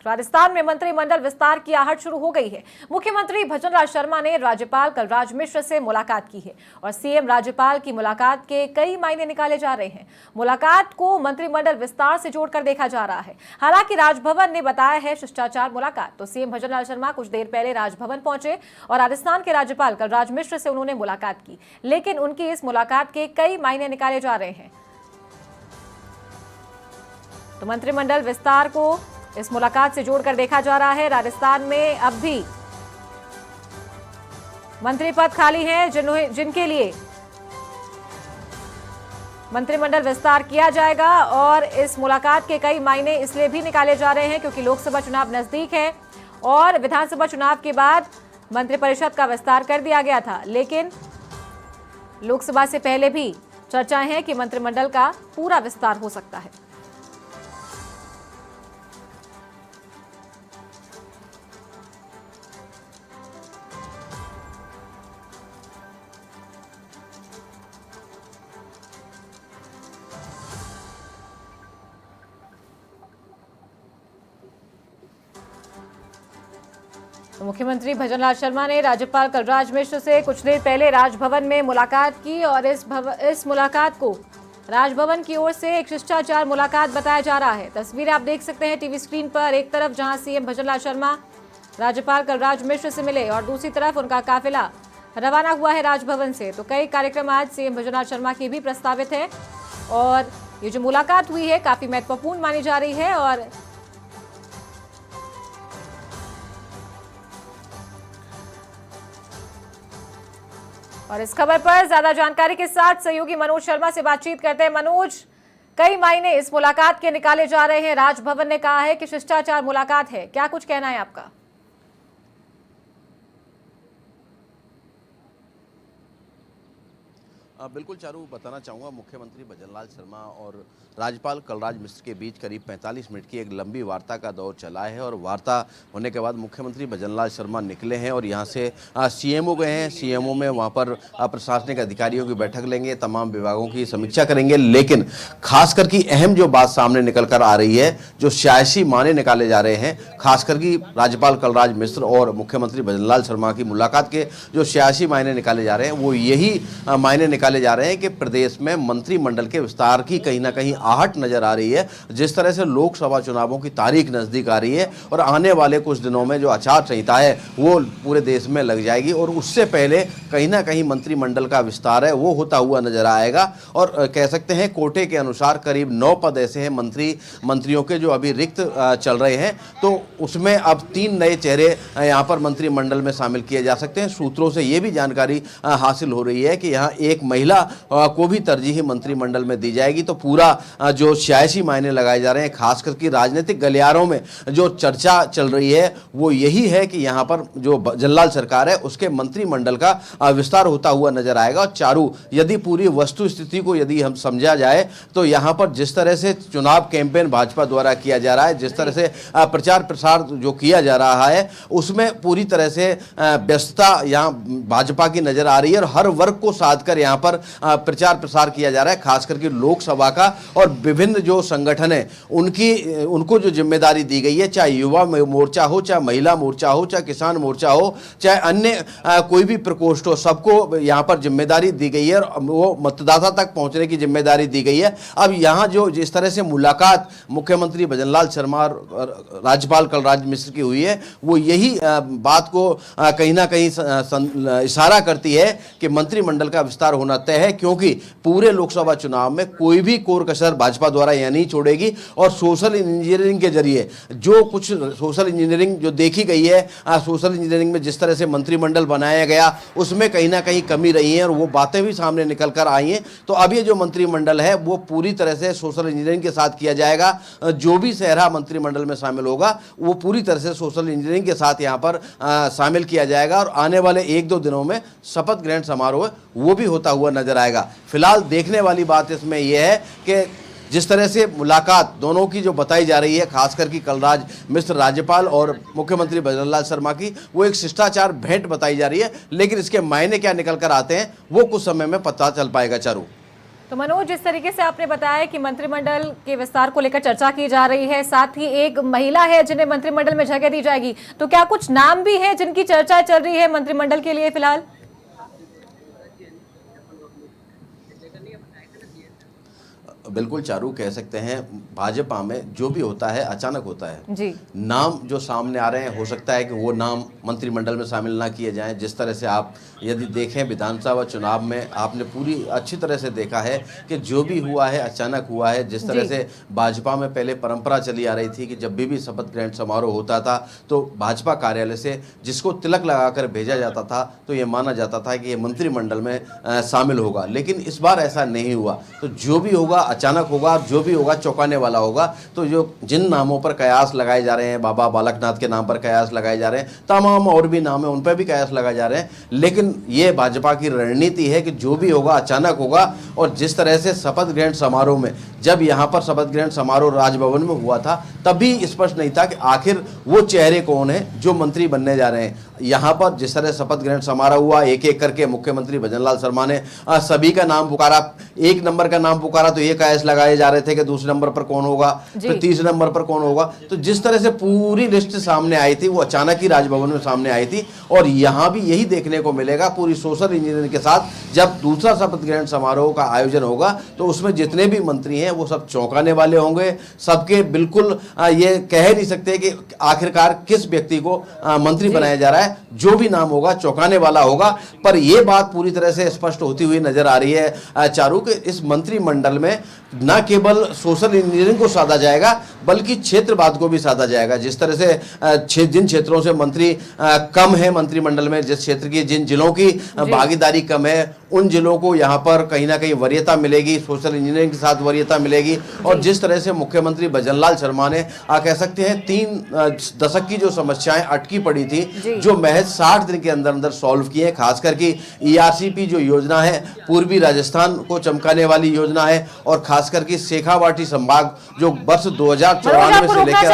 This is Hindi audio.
राजस्थान में मंत्रिमंडल विस्तार की आहट शुरू हो गई है। मुख्यमंत्री भजनलाल शर्मा ने राज्यपाल कलराज मिश्र से मुलाकात की है और सीएम राज्यपाल की मुलाकात के कई मायने निकाले जा रहे हैं। मुलाकात को मंत्रिमंडल विस्तार से जोड़कर देखा जा रहा है। हालांकि राजभवन ने बताया है शिष्टाचार मुलाकात। तो सीएम भजनलाल शर्मा कुछ देर पहले राजभवन पहुंचे और राजस्थान के राज्यपाल कलराज मिश्र से उन्होंने मुलाकात की, लेकिन उनकी इस मुलाकात के कई मायने निकाले जा रहे हैं। तो मंत्रिमंडल विस्तार को इस मुलाकात से जोड़कर देखा जा रहा है। राजस्थान में अब भी मंत्री पद खाली हैं जिनके लिए मंत्रिमंडल विस्तार किया जाएगा और इस मुलाकात के कई मायने इसलिए भी निकाले जा रहे हैं क्योंकि लोकसभा चुनाव नजदीक है और विधानसभा चुनाव के बाद मंत्रिपरिषद का विस्तार कर दिया गया था, लेकिन लोकसभा से पहले भी चर्चाएं हैं कि मंत्रिमंडल का पूरा विस्तार हो सकता है। तो मुख्यमंत्री भजनलाल शर्मा ने राज्यपाल कलराज मिश्र से कुछ देर पहले राजभवन में मुलाकात की और इस मुलाकात को राजभवन की ओर से एक शिष्टाचार मुलाकात बताया जा रहा है। तस्वीरें आप देख सकते हैं टीवी स्क्रीन पर। एक तरफ जहां सीएम भजनलाल शर्मा राज्यपाल कलराज मिश्र से मिले और दूसरी तरफ उनका काफिला रवाना हुआ है राजभवन से। तो कई कार्यक्रम आज सीएम भजनलाल शर्मा की भी प्रस्तावित है और ये जो मुलाकात हुई है काफी महत्वपूर्ण मानी जा रही है। और इस खबर पर ज्यादा जानकारी के साथ सहयोगी मनोज शर्मा से बातचीत करते हैं। मनोज, कई मायने इस मुलाकात के निकाले जा रहे हैं। राजभवन ने कहा है कि शिष्टाचार मुलाकात है, क्या कुछ कहना है आपका? बिल्कुल चारू, बताना चाहूँगा मुख्यमंत्री भजनलाल शर्मा और राज्यपाल कलराज मिश्र के बीच करीब 45 मिनट की एक लंबी वार्ता का दौर चला है और वार्ता होने के बाद मुख्यमंत्री भजनलाल शर्मा निकले हैं और यहाँ से सीएमओ गए हैं। सीएमओ में वहाँ पर प्रशासनिक अधिकारियों की बैठक लेंगे, तमाम विभागों की समीक्षा करेंगे, लेकिन खासकर की अहम जो बात सामने निकल कर आ रही है, जो सियासी माने निकाले जा रहे हैं, खासकर की राज्यपाल कलराज मिश्र और मुख्यमंत्री भजनलाल शर्मा की मुलाकात के जो सियासी मायने निकाले जा रहे हैं वो यही मायने निकाले जा रहे हैं कि प्रदेश में मंत्रिमंडल के विस्तार की कहीं ना कहीं आहट नजर आ रही है। जिस तरह से लोकसभा चुनावों की तारीख नजदीक आ रही है और आने वाले कुछ दिनों में जो आचार संहिता है वो पूरे देश में लग जाएगी और उससे पहले कहीं ना कहीं मंत्रिमंडल का विस्तार है वो होता हुआ नजर आएगा। और कह सकते हैं कोटे के अनुसार करीब 9 पद ऐसे हैं मंत्रियों के जो अभी रिक्त चल रहे हैं, तो उसमें अब 3 नए चेहरे यहाँ पर मंत्रिमंडल में शामिल किए जा सकते हैं। सूत्रों से ये भी जानकारी हासिल हो रही है कि यहाँ एक महिला को भी तरजीही मंत्रिमंडल में दी जाएगी। तो पूरा जो सियासी मायने लगाए जा रहे हैं, खासकर की राजनीतिक गलियारों में जो चर्चा चल रही है वो यही है कि यहाँ पर जो भजनलाल सरकार है उसके मंत्रिमंडल का विस्तार होता हुआ नजर आएगा। और चारू, यदि पूरी वस्तु स्थिति को यदि हम समझा जाए तो यहाँ पर जिस तरह से चुनाव कैंपेन भाजपा द्वारा किया जा रहा है, जिस तरह से प्रचार प्रसार जो किया जा रहा है, उसमें पूरी तरह से व्यस्तता यहाँ भाजपा की नजर आ रही है और हर वर्ग को साध कर यहाँ पर प्रचार प्रसार किया जा रहा है, खास करके लोकसभा का। और विभिन्न जो संगठन है उनको जो जिम्मेदारी दी गई है, चाहे युवा मोर्चा हो, चाहे महिला मोर्चा हो, चाहे किसान मोर्चा हो, चाहे अन्य कोई भी प्रकोष्ठ हो, सबको यहाँ पर जिम्मेदारी दी गई है और वो मतदाता तक पहुंचने की जिम्मेदारी दी गई है। अब यहाँ जो जिस तरह से मुलाकात मुख्यमंत्री भजनलाल शर्मा और राज्यपाल कलराज मिश्र की हुई है वो यही बात को कहीं ना कहीं इशारा करती है कि मंत्रिमंडल का विस्तार होना तय है, क्योंकि पूरे लोकसभा चुनाव में कोई भी कोर कसर भाजपा द्वारा यह नहीं छोड़ेगी। और सोशल इंजीनियरिंग के जरिए जो कुछ सोशल इंजीनियरिंग जो देखी गई है, सोशल इंजीनियरिंग में जिस तरह से मंत्रिमंडल बनाया गया उसमें कहीं ना कहीं कमी रही है और वो बातें भी सामने निकल कर आई हैं। तो अब ये जो मंत्रिमंडल है वो पूरी तरह से सोशल इंजीनियरिंग के साथ किया जाएगा। जो भी सेहरा मंत्रिमंडल में शामिल होगा वो पूरी तरह से सोशल इंजीनियरिंग के साथ यहाँ पर शामिल किया जाएगा और आने वाले 1-2 दिनों में शपथ ग्रहण समारोह वो भी होता हुआ नजर आएगा। फिलहाल देखने वाली बात इसमें यह है कि जिस तरह से मुलाकात दोनों की जो बताई जा रही है, खासकर की कलराज मिश्र राज्यपाल और मुख्यमंत्री भजनलाल शर्मा की, वो एक शिष्टाचार भेंट बताई जा रही है, लेकिन इसके मायने क्या निकल कर आते हैं वो कुछ समय में पता चल पाएगा। चारू, तो मनोज, जिस तरीके से आपने बताया कि मंत्रिमंडल के विस्तार को लेकर चर्चा की जा रही है, साथ ही एक महिला है जिन्हें मंत्रिमंडल में जगह दी जाएगी, तो क्या कुछ नाम भी हैं जिनकी चर्चा चल रही है मंत्रिमंडल के लिए फिलहाल? बिल्कुल चारू, कह सकते हैं भाजपा में जो भी होता है अचानक होता है जी। नाम जो सामने आ रहे हैं, हो सकता है कि वो नाम मंत्रिमंडल में शामिल ना किए जाएं। जिस तरह से आप यदि देखें विधानसभा चुनाव में आपने पूरी अच्छी तरह से देखा है कि जो भी हुआ है अचानक हुआ है। जिस तरह से भाजपा में पहले परंपरा चली आ रही थी कि जब भी शपथ ग्रहण समारोह होता था तो भाजपा कार्यालय से जिसको तिलक लगाकर भेजा जाता था तो ये माना जाता था कि ये मंत्रिमंडल में शामिल होगा, लेकिन इस बार ऐसा नहीं हुआ। तो जो भी होगा अचानक होगा, जो भी होगा चौंकाने वाला होगा। तो जो जिन नामों पर कयास लगाए जा रहे हैं, बाबा बालकनाथ के नाम पर कयास लगाए जा रहे हैं, तमाम और भी नाम है उन पर भी कयास लगाए जा रहे हैं, लेकिन ये भाजपा की रणनीति है कि जो भी होगा अचानक होगा। और जिस तरह से शपथ ग्रहण समारोह में, जब यहाँ पर शपथ ग्रहण समारोह राजभवन में हुआ था, तभी स्पष्ट नहीं था कि आखिर वो चेहरे कौन है जो मंत्री बनने जा रहे हैं। यहाँ पर जिस तरह शपथ ग्रहण समारोह हुआ, एक एक करके मुख्यमंत्री भजनलाल शर्मा ने सभी का नाम पुकारा। एक नंबर का नाम पुकारा तो ये कयास लगाए जा रहे थे कि दूसरे नंबर पर कौन होगा, फिर तीसरे नंबर पर कौन होगा। तो जिस तरह से पूरी लिस्ट सामने आई थी वो अचानक ही राजभवन में सामने आई थी। और यहाँ भी यही देखने को मिलेगा पूरी सोशल इंजीनियरिंग के साथ, जब दूसरा शपथ ग्रहण समारोह का आयोजन होगा तो उसमें जितने भी मंत्री हैं वो सब चौंकाने वाले होंगे। सबके बिल्कुल ये कह नहीं सकते कि आखिरकार किस व्यक्ति को मंत्री बनाया जा रहा है। जो भी नाम होगा चौंकाने वाला होगा। पर यह बात पूरी तरह से स्पष्ट होती हुई नजर आ रही है चारू, कि इस मंत्रिमंडल में न केवल सोशल इंजीनियरिंग को साधा जाएगा बल्कि क्षेत्रवाद को भी साधा जाएगा। जिस तरह से जिन क्षेत्रों से मंत्री कम है मंत्रिमंडल में, जिस क्षेत्र की जिन जिलों की भागीदारी कम है, उन जिलों को यहाँ पर कहीं ना कहीं वरीयता मिलेगी, सोशल इंजीनियरिंग के साथ वरीयता मिलेगी। और जिस तरह से मुख्यमंत्री भजनलाल शर्मा ने कह सकते हैं 3 दशक की जो समस्याएं अटकी पड़ी थी, जो महज 60 दिन के अंदर अंदर सॉल्व किए। खास करके ERCP जो योजना है पूर्वी राजस्थान को चमकाने वाली योजना है, और खास करके शेखावाटी संभाग जो वर्ष 2094 से लेकर